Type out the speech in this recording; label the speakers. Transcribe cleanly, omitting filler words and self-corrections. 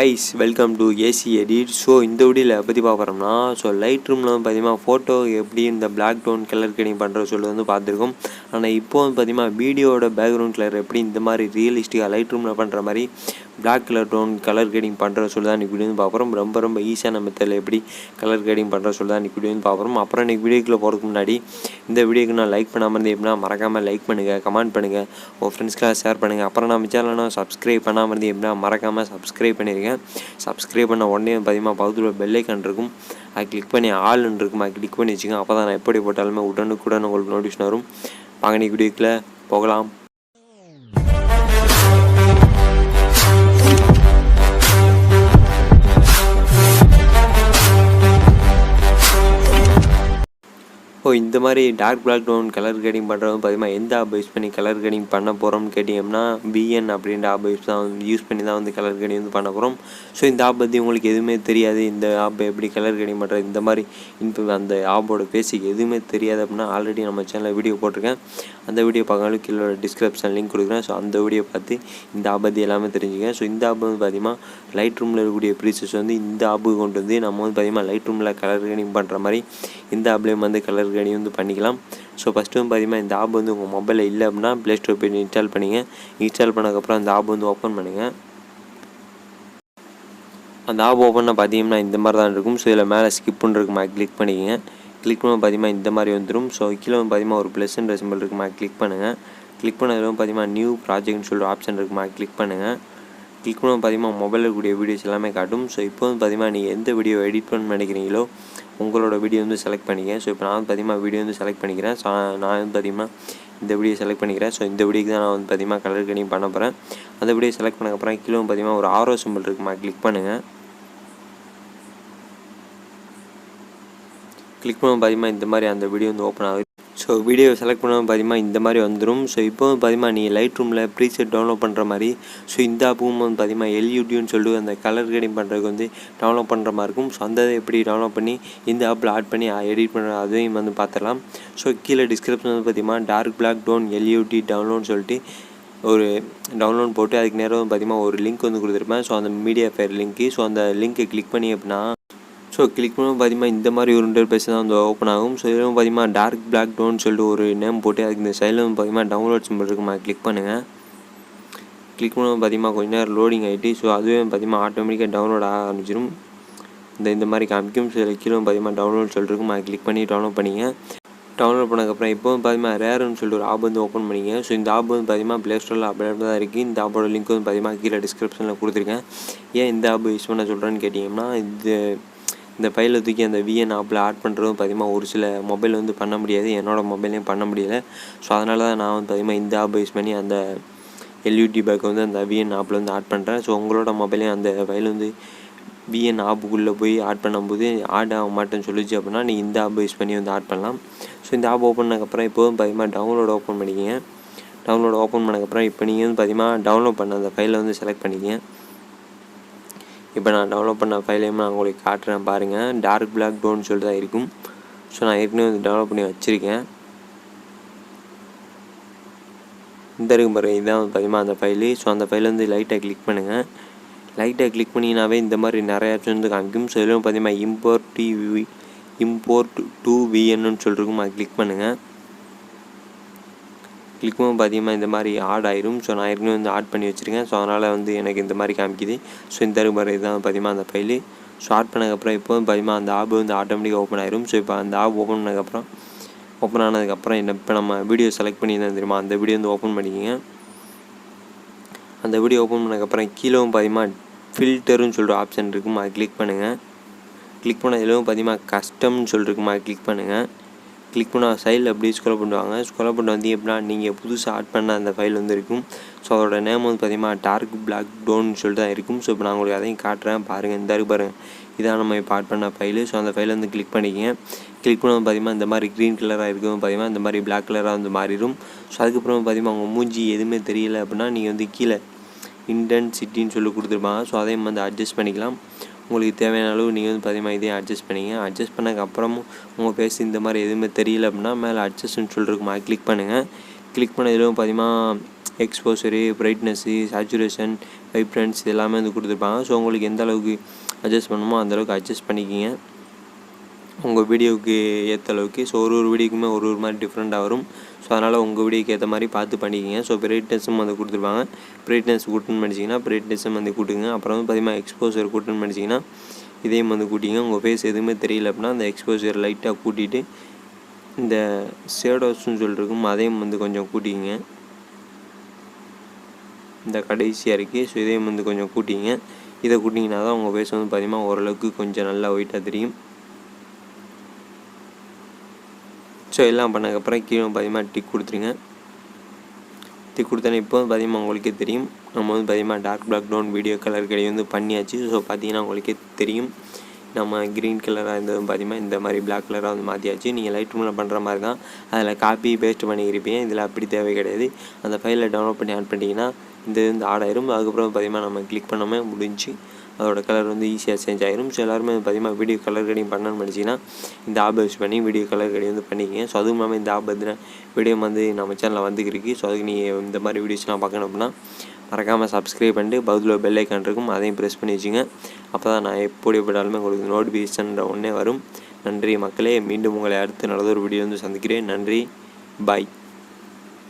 Speaker 1: guys, welcome to AC Edit. So இந்த வீடியோவில் பற்றி பார்க்குறோம்னா லைட்ரூமில் பார்த்தீங்கன்னா ஃபோட்டோ எப்படி இந்த பிளாக் டோன் கலர் கிரேடிங் பண்ணுற சொல்லி பார்த்துருக்கோம். ஆனால் இப்போ பார்த்தீங்கன்னா வீடியோட பேக்ரவுண்ட் கலர் எப்படி இந்த மாதிரி ரியலிஸ்டிக்காக லைட்ரூமில் பண்ணுற மாதிரி black colour tone colour grading பண்ணுற சொல்லி தான் இன்றைக்கி வீடியோ பார்க்குறோம். ரொம்ப ஈஸியான மெத்தடில் எப்படி கலர் கிரேடிங் பண்ணுற சொல்லி தான் இன்றைக்கி வீடியோ பார்க்குறோம். அப்புறம் இன்றைக்கி வீடியோக்குள்ளே போகிறதுக்கு முன்னாடி இந்த வீடியோக்கு நான் லைக் பண்ணாமல் இருந்து எப்படின்னா மறக்காமல் லைக் பண்ணுங்கள், கமெண்ட் பண்ணுங்கள், உங்கள் ஃப்ரெண்ட்ஸ்க்கெலாம் ஷேர் பண்ணுங்கள். அப்புறம் நம்ம சேனலில் சப்ஸ்கிரைப் பண்ணாமல் இருந்து எப்படின்னா மறக்காமல் சப்ஸ்கிரைப் பண்ணியிருக்கேன். சப்ஸ்கிரைப் பண்ண உடனே பார்த்தீங்கன்னா பக்கத்தில் பெல் ஐக்கான் இருக்கும், அது கிளிக் பண்ணி ஆல்னு இருக்கும், அது கிளிக் பண்ணி வச்சுக்கோங்க. அப்போ தான் நான் எப்படி போட்டாலுமே உடனுக்குடன் உங்களுக்கு நோட்டிஃபிகேஷன் வரும். வாங்க இன்னைக்கு வீடியோக்குள்ளே போகலாம். இந்த மாதிரி dark black tone colour grading பண்ணுறவங்க பார்த்தீங்கன்னா எந்த ஆப் யூஸ் பண்ணி கலர் கிரேடிங் பண்ண போகிறோம்னு கேட்டிங்கன்னா பிஎன் அப்படின்ற ஆப் யூஸ் பண்ணி தான் வந்து கலர் கிரேடிங் வந்து பண்ண போகிறோம். ஸோ இந்த ஆப் பற்றி உங்களுக்கு எதுவுமே தெரியாது, இந்த ஆப் எப்படி கலர் கிரேடிங் பண்ணுறது, இந்த மாதிரி அந்த ஆப்போட பேசிக் எதுவுமே தெரியாது அப்படின்னா ஆல்ரெடி நம்ம சேனலில் வீடியோ போட்டிருக்கேன். அந்த வீடியோ பார்க்கணும், கீழே டிஸ்கிரிப்ஷன் லிங்க் கொடுக்குறேன். ஸோ அந்த வீடியோ பார்த்து இந்த ஆப் பற்றி எல்லாமே தெரிஞ்சுக்கேன். ஸோ இந்த ஆப் வந்து பார்த்தீங்கன்னா லைட்ரூமில் இருக்கக்கூடிய ப்ரீசஸ் வந்து இந்த ஆப்புக்கு கொண்டு வந்து நம்ம வந்து பார்த்தீங்கன்னா லைட்ரூமில் கலர் கிரேடிங் பண்ணுற மாதிரி இந்த ஆப்லேயும் வந்து கலர் கிரேடிங் வந்து பண்ணிக்கலாம். ஸோ ஃபஸ்ட்டு வந்து பார்த்தீங்கன்னா இந்த ஆப் வந்து உங்கள் மொபைலில் இல்லை அப்படின்னா ப்ளே ஸ்டோர் போய் இன்ஸ்டால் பண்ணிங்க. இன்ஸ்டால் பண்ணதுக்கப்புறம் அந்த ஆப் வந்து ஓப்பன் பண்ணுங்கள். அந்த ஆப் ஓப்பனில் பார்த்தீங்கன்னா இந்த மாதிரி தான் இருக்கும். ஸோ இதில் மேலே ஸ்கிப்னு இருக்குமா கிளிக் பண்ணிக்கங்க. கிளிக் பண்ண பார்த்தீங்கன்னா இந்த மாதிரி வந்துடும். ஸோ கீழே வந்து பார்த்தீங்கன்னா ஒரு +ன்ற சிம்பிள் இருக்குமா கிளிக் பண்ணுங்கள். கிளிக் பண்ணதும் பார்த்தீங்கன்னா நியூ ப்ராஜெக்ட்னு சொல்லிட்டு ஆப்ஷன் இருக்குமா கிளிக் பண்ணுங்கள். கிளிக் பண்ண பார்த்தீங்கன்னா மொபைலில் இருக்கக்கூடிய வீடியோஸ் எல்லாமே காட்டும். ஸோ இப்போ வந்து பார்த்தீங்கன்னா நீங்கள் எந்த வீடியோ எடிட் பண்ண நினைக்கிறீங்களோ உங்களோட வீடியோ வந்து செலக்ட் பண்ணிக்க. ஸோ இப்போ நான் வந்து பார்த்தீங்கன்னா வீடியோ வந்து செலக்ட் பண்ணிக்கிறேன். ஸோ நான் வந்து பார்த்தீங்கன்னா இந்த வீடியோ செலக்ட் பண்ணிக்கிறேன். ஸோ இந்த வீடியோக்கு தான் நான் வந்து பார்த்தீங்கன்னா கலர் கிரேடிங் பண்ண போகிறேன். அந்த வீடியோ செலக்ட் பண்ணக்கப்புறம் கீழே பார்த்தீங்கன்னா ஒரு ஆரோ சிம்பிள் இருக்குமா கிளிக் பண்ணுங்கள். கிளிக் பண்ண பார்த்தீங்கன்னா இந்த மாதிரி அந்த வீடியோ வந்து ஓப்பன் ஆகுது. ஸோ வீடியோ செலக்ட் பண்ண பார்த்தீங்கன்னா இந்த மாதிரி வந்துடும். ஸோ இப்போ வந்து பார்த்தீங்கன்னா நீங்கள் லைட்ரூமில் ப்ரீசெட் டவுன்லோட் பண்ணுற மாதிரி ஸோ இந்த ஆப்பும் வந்து பார்த்தீங்கன்னா LUTன்னு சொல்லிட்டு அந்த கலர் கிரேடிங் பண்ணுறதுக்கு வந்து டவுன்லோட் பண்ணுற மாதிரி இருக்கும். ஸோ அந்த எப்படி டவுன்லோட் பண்ணி இந்த ஆப்பில் ஆட் பண்ணி எடிட் பண்ணுற அதையும் வந்து பார்த்துடலாம். ஸோ கீழே டிஸ்கிரிப்ஷன் வந்து பார்த்தீங்கன்னா டார்க் பிளாக் டோன் LUT டவுன்லோட்னு சொல்லிட்டு ஒரு டவுன்லோட் போட்டு அதுக்கு நேரம் பார்த்தீங்கன்னா ஒரு லிங்க் வந்து கொடுத்துருப்பேன். ஸோ அந்த மீடியா ஃபயர் லிங்க்கு. ஸோ அந்த லிங்க்கை கிளிக் பண்ணி அப்படின்னா ஸோ கிளிக் பண்ணி பார்த்தீங்கன்னா இந்த மாதிரி ஒரு இன்டர்ஃபேஸ் தான் வந்து ஓப்பன் ஆகும். ஸோ இதில் பார்த்தீங்கன்னா டார்க் பிளாக் டோன் சொல்லிட்டு ஒரு நேம் போட்டு அதுக்கு இந்த சைடில் வந்து பார்த்தீங்கன்னா டவுன்லோட் சிம்பிள் இருக்குமா கிளிக் பண்ணுங்கள். கிளிக் பண்ண பார்த்தீங்கன்னா கொஞ்சம் நேரம் லோடிங் ஆகிட்டு ஸோ அதுவே பார்த்தீங்கன்னா ஆட்டோமேட்டிக்காக டவுன்லோட் ஆக ஆரம்பிச்சிடும். இந்த மாதிரி காமிக்கும். ஸோ இதில் கீழே பார்த்தீங்கன்னா டவுன்லோட் சொல்லிட்டு இருக்கும், அதை கிளிக் பண்ணி டவுன்லோட் பண்ணிங்க. டவுன்லோட் பண்ணதுக்கப்புறம் இப்போ வந்து பார்த்தீங்கன்னா ரேருன்னு சொல்லிட்டு ஒரு ஆப் வந்து ஓப்பன் பண்ணிங்க. ஸோ இந்த ஆப் வந்து பார்த்தீங்கன்னா ப்ளே ஸ்டோரில் அப்டேட் தான் இருக்குது. இந்த ஆப்போட லிங்க் வந்து பார்த்தீங்கன்னா கீழே டிஸ்கிரிப்ஷனில் கொடுத்துருக்கேன். ஏன் இந்த ஆப் யூஸ் பண்ண சொல்கிறேன்னு கேட்டிங்கன்னா இந்த ஃபைலை தூக்கி அந்த VN ஆப்பில் ஆட் பண்ணுறதும் பார்த்தீங்கன்னா ஒரு சில மொபைல் வந்து பண்ண முடியாது, என்னோடய மொபைல்லையும் பண்ண முடியலை. ஸோ அதனால தான் நான் வந்து பார்த்தீங்கன்னா இந்த ஆப் யூஸ் பண்ணி அந்த LUT பேக் வந்து அந்த VN ஆப்பில் வந்து ஆட் பண்ணுறேன். ஸோ உங்களோட மொபைலையும் அந்த ஃபைல் வந்து VN ஆப்புக்குள்ளே போய் ஆட் பண்ணும்போது ஆட் ஆக மாட்டேன்னு சொல்லிச்சு அப்படின்னா நீங்கள் இந்த ஆப் யூஸ் பண்ணி வந்து ஆட் பண்ணலாம். ஸோ இந்த ஆப் ஓப்பன் பண்ணதுக்கப்புறம் இப்போவும் பார்த்தீங்கன்னா டவுன்லோட் ஓப்பன் பண்ணிக்கிங்க. டவுன்லோட் ஓப்பன் பண்ணதுக்கப்புறம் இப்போ நீங்கள் வந்து பார்த்தீங்கன்னா டவுன்லோட் பண்ண அந்த ஃபைலை வந்து செலக்ட் பண்ணிக்கிங்க. இப்போ நான் டவுன்லோட் பண்ண ஃபைலையும் நான் உங்களுக்கு காட்டுறேன் பாருங்கள். டார்க் பிளாக் டோன் சொல்லிட்டு தான் இருக்கும். ஸோ நான் ஏற்கனவே வந்து டவுன்லோட் பண்ணி வச்சுருக்கேன். இந்த இருக்கும் பாருங்கள், இதுதான் வந்து பார்த்தீங்கன்னா அந்த ஃபைலு. ஸோ அந்த ஃபைலை வந்து லைட்டாக கிளிக் பண்ணுங்கள். லைட்டாக கிளிக் பண்ணிங்கனாவே இந்த மாதிரி நிறைய ஆப்ஷன் வந்து காமிக்கும். ஸோ இதில் பார்த்தீங்கன்னா இம்போர்ட் டு VNன்னு சொல்லிருக்கும், அதை கிளிக் பண்ணுங்கள். கிளிக் பண்ணி பார்த்தீங்கன்னா இந்த மாதிரி ஆட் ஆயிரும். ஸோ நான் ஏற்கனவே வந்து ஆட் பண்ணி வச்சுருக்கேன். ஸோ அதனால் வந்து எனக்கு இந்த மாதிரி காமிக்குது. ஸோ இந்த மாதிரி தான் பார்த்தீங்கன்னா அந்த ஃபைலு. ஸோ ஆட் பண்ணதுக்கப்புறம் இப்போ வந்து பார்த்தீங்கன்னா அந்த ஆப் வந்து ஆட்டோமேட்டிக்காக ஓப்பன் ஆயிரும். ஸோ இப்போ அந்த ஆப் ஓப்பன் ஆனதுக்கப்புறம் இப்போ நம்ம வீடியோ செலக்ட் பண்ணியிருந்தோம் தெரியுமா, அந்த வீடியோ வந்து ஓப்பன் பண்ணிக்கோங்க. அந்த வீடியோ ஓப்பன் பண்ணதுக்கப்புறம் கீழவும் பார்த்தீங்கன்னா ஃபில்டருன்னு சொல்லிட்டு ஆப்ஷன் இருக்கும், அதை கிளிக் பண்ணுங்கள். கிளிக் பண்ணதிலும் பார்த்தீங்கன்னா கஸ்டம்னு சொல்லிருக்குமா, அதை கிளிக் பண்ணுங்கள். கிளிக் பண்ண சைடில் அப்படியே ஸ்க்ரோல் பண்ணுவாங்க. ஸ்க்ரோல் பண்ணிட்டு வந்து எப்படின்னா நீங்கள் புதுசாக ஆட் பண்ண அந்த ஃபைல் வந்து இருக்கும். ஸோ அதோட நேம் வந்து பார்த்தீங்கன்னா டார்க் பிளாக் டோன்னு சொல்லிட்டு தான் இருக்கும். ஸோ இப்போ நான் உங்களுக்கு அதையும் காட்டுறேன் பாருங்கள். இந்த பாருங்கள், இதான் நம்ம இப்போ ஆட் பண்ண ஃபைலு. ஸோ அந்த ஃபைலை வந்து கிளிக் பண்ணிக்கங்க. கிளிக் பண்ண பார்த்தீங்கன்னா இந்த மாதிரி க்ரீன் கலராக இருக்கும், பார்த்தீங்கன்னா இந்த மாதிரி பிளாக் கலராக வந்து மாறிடும். ஸோ அதுக்கப்புறம் பார்த்தீங்கன்னா உங்கள் மூஞ்சி எதுவுமே தெரியலை அப்படின்னா நீங்கள் வந்து கீழே இன்டென்சிட்டின்னு சொல்லி கொடுத்துருப்பாங்க. ஸோ அதையும் வந்து அட்ஜஸ்ட் பண்ணிக்கலாம். உங்களுக்கு தேவையான அளவு நீங்கள் வந்து பார்த்தீங்கன்னா இதையும் அட்ஜஸ்ட் பண்ணிங்க. அட்ஜஸ்ட் பண்ணதுக்கப்புறமும் உங்கள் ஃபேஸ் இந்த மாதிரி எதுவுமே தெரியல அப்படின்னா மேலே அட்ஜஸ்ட்னு சொல்லிருக்குமா, கிளிக் பண்ணுங்கள். கிளிக் பண்ணதிலும் பார்த்தீங்கன்னா எக்ஸ்போசரு, பிரைட்னஸ்ஸு, சேச்சுரேஷன், வைப்ரன்ஸ் இது எல்லாமே வந்து கொடுத்துருப்பாங்க. ஸோ உங்களுக்கு எந்த அளவுக்கு அட்ஜஸ்ட் பண்ணணுமோ அந்தளவுக்கு அட்ஜஸ்ட் பண்ணிக்கிங்க உங்கள் வீடியோவுக்கு ஏற்ற அளவுக்கு. ஸோ ஒரு வீடியோக்குமே ஒரு மாதிரி டிஃப்ரெண்ட்டாக வரும். ஸோ அதனால் உங்கள் வீடியோக்கு ஏற்ற மாதிரி பார்த்து பண்ணிக்கிங்க. ஸோ பிரைட்னஸும் வந்து கொடுத்துருப்பாங்க. பிரைட்னஸ் கூட்டணும்னு நினச்சிங்கன்னா பிரைட்னஸும் வந்து கூட்டுங்க. அப்புறம் வந்து பார்த்திங்கன்னா எக்ஸ்போசர் கூட்டணும்னு நினச்சிங்கன்னா இதையும் வந்து கூட்டிங்க. உங்கள் ஃபேஸ் எதுவுமே தெரியல அப்படின்னா அந்த எக்ஸ்போசர் லைட்டாக கூட்டிகிட்டு இந்த ஷேடோஸ்ன்னு சொல்லிருக்கும் அதையும் வந்து கொஞ்சம் கூட்டிங்க. இந்த கடைசியாக இருக்குது. ஸோ இதையும் வந்து கொஞ்சம் கூட்டிங்க. இதை கூட்டிங்கன்னா தான் உங்கள் ஃபேஸ் வந்து பார்த்திங்கன்னா ஓரளவுக்கு கொஞ்சம் நல்லா ஒயிட்டாக தெரியும். ஸோ எல்லாம் பண்ணதுக்கப்புறம் கீழே பார்த்திங்கன்னா டிக் கொடுத்துருங்க. டிக் கொடுத்தோன்னே இப்போ பார்த்திங்கன்னா உங்களுக்கே தெரியும் நம்ம வந்து பார்த்திங்கன்னா டார்க் பேக்ரவுண்ட் வீடியோ கலர் கடை வந்து பண்ணியாச்சு. ஸோ பார்த்திங்கன்னா உங்களுக்கே தெரியும் நம்ம க்ரீன் கலராக இருந்ததும் பார்த்திங்கன்னா இந்த மாதிரி பிளாக் கலராக வந்து மாற்றியாச்சு. நீங்கள் லைட்ரூமில் பண்ணுற மாதிரி தான் அதில் காப்பி பேஸ்ட் பண்ணியிருப்பீங்க. இதில் அப்படி தேவை கிடையாது. அந்த ஃபைலில் டவுன்லோட் பண்ணி ஆட் பண்ணிட்டீங்கன்னா இந்த வந்து ஆட் ஆயிரும். அதுக்கப்புறம் பார்த்திங்கன்னா நம்ம கிளிக் பண்ணாமல் முடிஞ்சு அதோட கலர் வந்து ஈஸியாக சேஞ்ச் ஆயிரும். ஸோ எல்லாருமே பார்த்திங்கன்னா வீடியோ கலர் கடிங் பண்ணணும்னு நினச்சிங்கன்னா இந்த ஆப் யூஸ் பண்ணி வீடியோ கலர் கடிங் வந்து பண்ணிக்கிங்க. ஸோ அதுவும் இல்லாமல் இந்த ஆப் பற்றின வீடியோ வந்து நம்ம சேனலில் வந்துருக்கு. ஸோ அதுக்கு நீங்கள் இந்த மாதிரி வீடியோஸ்லாம் பார்க்கணும் அப்படின்னா மறக்காமல் சப்ஸ்கிரைப் பண்ணிட்டு பக்கத்தில் பெல் ஐக்கான் இருக்கும் அதையும் ப்ரெஸ் பண்ணி வச்சுங்க. அப்போ தான் நான் எப்படி போட்டாலுமே உங்களுக்கு நோட்டிஃபிகேஷன் ஒன்றே வரும். நன்றி மக்களே. மீண்டும் உங்களை அடுத்து நல்லதொரு வீடியோ வந்து சந்திக்கிறேன். நன்றி. பாய்.